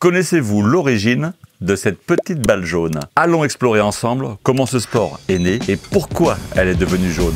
Connaissez-vous l'origine de cette petite balle jaune? Allons explorer ensemble comment ce sport est né et pourquoi elle est devenue jaune.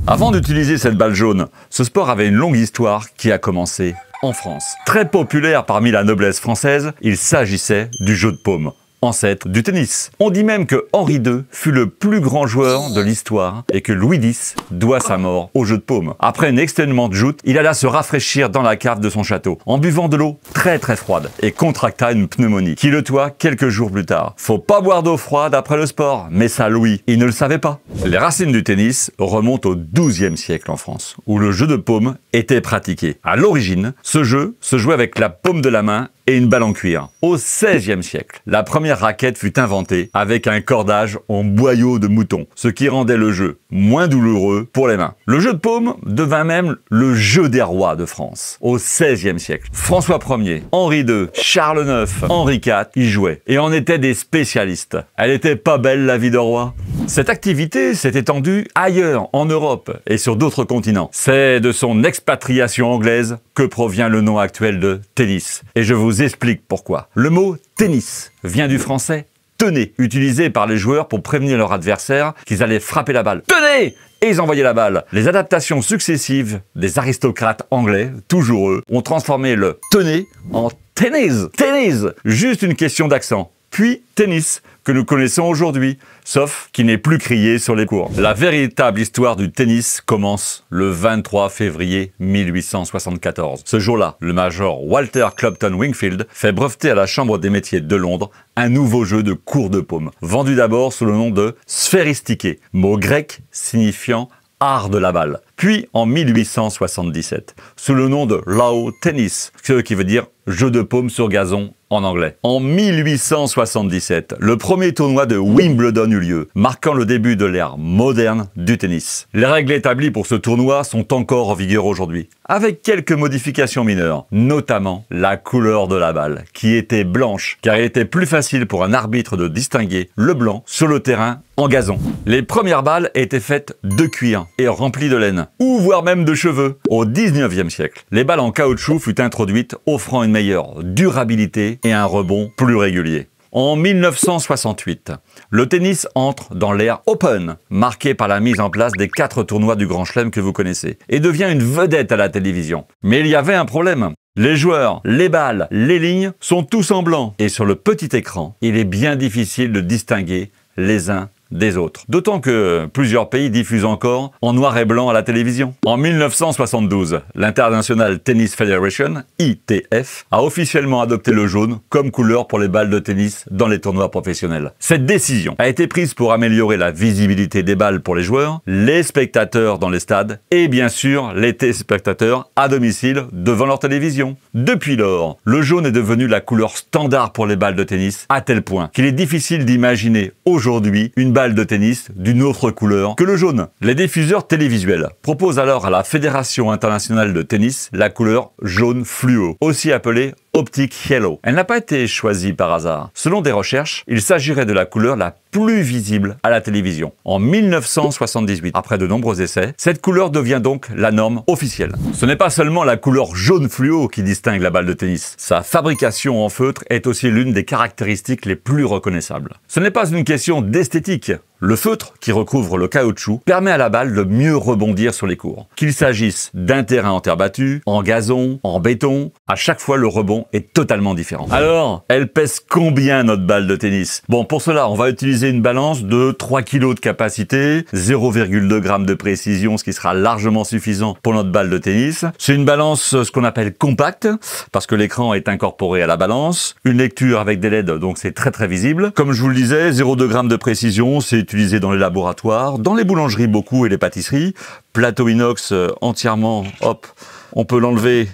Avant d'utiliser cette balle jaune, ce sport avait une longue histoire qui a commencé en France. Très populaire parmi la noblesse française, il s'agissait du jeu de paume, ancêtre du tennis. On dit même que Henri II fut le plus grand joueur de l'histoire et que Louis X doit sa mort au jeu de paume. Après un exténuement de joute, il alla se rafraîchir dans la cave de son château en buvant de l'eau très froide et contracta une pneumonie qui le tua quelques jours plus tard. Faut pas boire d'eau froide après le sport, mais ça Louis, il ne le savait pas. Les racines du tennis remontent au XIIe siècle en France, où le jeu de paume était pratiqué. À l'origine, ce jeu se jouait avec la paume de la main et une balle en cuir. Au XVIe siècle, la première raquette fut inventée avec un cordage en boyau de mouton, ce qui rendait le jeu moins douloureux pour les mains. Le jeu de paume devint même le jeu des rois de France au XVIe siècle. François Ier, Henri II, Charles IX, Henri IV y jouaient et en étaient des spécialistes. Elle était pas belle la vie de roi? Cette activité s'est étendue ailleurs en Europe et sur d'autres continents. C'est de son expatriation anglaise que provient le nom actuel de tennis. Et je vous explique pourquoi. Le mot tennis vient du français tenez, utilisé par les joueurs pour prévenir leur adversaire qu'ils allaient frapper la balle. Tenez! Et ils envoyaient la balle. Les adaptations successives des aristocrates anglais, toujours eux, ont transformé le tenez en tennis. Tennis! Juste une question d'accent. Puis tennis, que nous connaissons aujourd'hui, sauf qu'il n'est plus crié sur les cours. La véritable histoire du tennis commence le 23 février 1874. Ce jour-là, le major Walter Clopton Wingfield fait breveter à la Chambre des métiers de Londres un nouveau jeu de cours de paume, vendu d'abord sous le nom de sphéristiqué, mot grec signifiant art de la balle. Puis en 1877, sous le nom de lawn tennis, ce qui veut dire jeu de paume sur gazon en anglais. En 1877, le premier tournoi de Wimbledon eut lieu, marquant le début de l'ère moderne du tennis. Les règles établies pour ce tournoi sont encore en vigueur aujourd'hui, avec quelques modifications mineures, notamment la couleur de la balle, qui était blanche, car il était plus facile pour un arbitre de distinguer le blanc sur le terrain en gazon. Les premières balles étaient faites de cuir et remplies de laine, ou voire même de cheveux. Au 19e siècle, les balles en caoutchouc furent introduites, offrant une meilleure durabilité et un rebond plus régulier. En 1968, le tennis entre dans l'ère Open, marqué par la mise en place des 4 tournois du Grand Chelem que vous connaissez, et devient une vedette à la télévision. Mais il y avait un problème. Les joueurs, les balles, les lignes sont tous en blanc. Et sur le petit écran, il est bien difficile de distinguer les uns des autres. D'autant que plusieurs pays diffusent encore en noir et blanc à la télévision. En 1972, l'International Tennis Federation, ITF, a officiellement adopté le jaune comme couleur pour les balles de tennis dans les tournois professionnels. Cette décision a été prise pour améliorer la visibilité des balles pour les joueurs, les spectateurs dans les stades et bien sûr les téléspectateurs à domicile devant leur télévision. Depuis lors, le jaune est devenu la couleur standard pour les balles de tennis à tel point qu'il est difficile d'imaginer aujourd'hui une balle de tennis d'une autre couleur que le jaune. Les diffuseurs télévisuels proposent alors à la Fédération internationale de tennis la couleur jaune fluo, aussi appelée Optic Yellow. Elle n'a pas été choisie par hasard. Selon des recherches, il s'agirait de la couleur la plus visible à la télévision. En 1978, après de nombreux essais, cette couleur devient donc la norme officielle. Ce n'est pas seulement la couleur jaune fluo qui distingue la balle de tennis. Sa fabrication en feutre est aussi l'une des caractéristiques les plus reconnaissables. Ce n'est pas une question d'esthétique. Le feutre, qui recouvre le caoutchouc, permet à la balle de mieux rebondir sur les cours. Qu'il s'agisse d'un terrain en terre battue, en gazon, en béton, à chaque fois le rebond est totalement différent. Alors, elle pèse combien notre balle de tennis? Bon, pour cela, on va utiliser une balance de 3 kg de capacité, 0,2 g de précision, ce qui sera largement suffisant pour notre balle de tennis. C'est une balance, ce qu'on appelle compacte, parce que l'écran est incorporé à la balance. Une lecture avec des LED, donc c'est très visible. Comme je vous le disais, 0,2 g de précision, c'est utilisé dans les laboratoires, dans les boulangeries beaucoup et les pâtisseries. Plateau inox entièrement, hop, on peut l'enlever,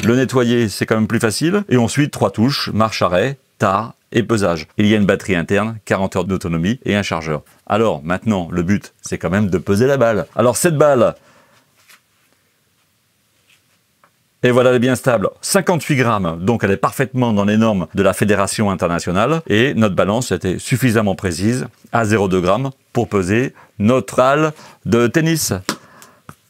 le nettoyer, c'est quand même plus facile. Et ensuite, 3 touches, marche-arrêt, tard et pesage. Il y a une batterie interne, 40 heures d'autonomie et un chargeur. Alors, maintenant, le but, c'est quand même de peser la balle. Alors, cette balle, et voilà, elle est bien stable. 58 grammes, donc elle est parfaitement dans les normes de la Fédération internationale. Et notre balance était suffisamment précise, à 0,2 g, pour peser notre balle de tennis.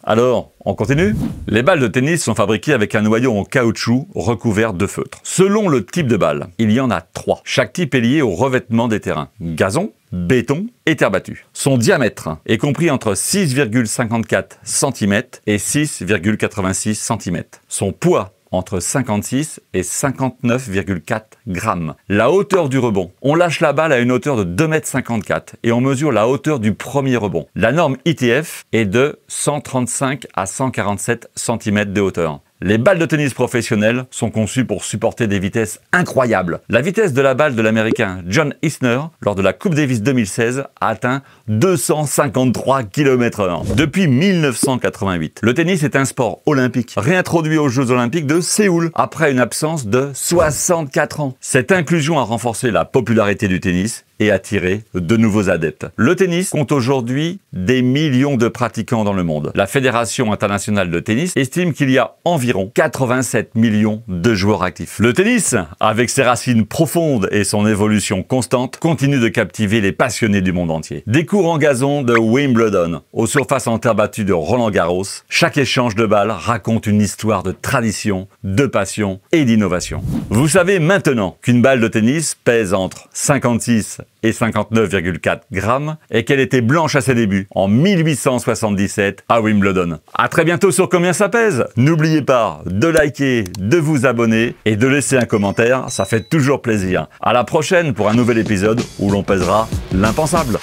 Alors, on continue? Les balles de tennis sont fabriquées avec un noyau en caoutchouc recouvert de feutre. Selon le type de balle, il y en a 3. Chaque type est lié au revêtement des terrains: gazon, béton et terre battue. Son diamètre est compris entre 6,54 cm et 6,86 cm. Son poids entre 56 et 59,4 grammes. La hauteur du rebond. On lâche la balle à une hauteur de 2,54 m et on mesure la hauteur du premier rebond. La norme ITF est de 135 à 147 cm de hauteur. Les balles de tennis professionnelles sont conçues pour supporter des vitesses incroyables. La vitesse de la balle de l'Américain John Isner lors de la Coupe Davis 2016 a atteint 253 km/h. Depuis 1988, le tennis est un sport olympique, réintroduit aux Jeux Olympiques de Séoul après une absence de 64 ans. Cette inclusion a renforcé la popularité du tennis et attirer de nouveaux adeptes. Le tennis compte aujourd'hui des millions de pratiquants dans le monde. La Fédération internationale de tennis estime qu'il y a environ 87 millions de joueurs actifs. Le tennis, avec ses racines profondes et son évolution constante, continue de captiver les passionnés du monde entier. Des cours en gazon de Wimbledon aux surfaces en terre battue de Roland-Garros, chaque échange de balles raconte une histoire de tradition, de passion et d'innovation. Vous savez maintenant qu'une balle de tennis pèse entre 56 et 59,4 grammes et qu'elle était blanche à ses débuts en 1877 à Wimbledon. À très bientôt sur Combien ça pèse. N'oubliez pas de liker, de vous abonner et de laisser un commentaire, ça fait toujours plaisir. À la prochaine pour un nouvel épisode où l'on pèsera l'impensable.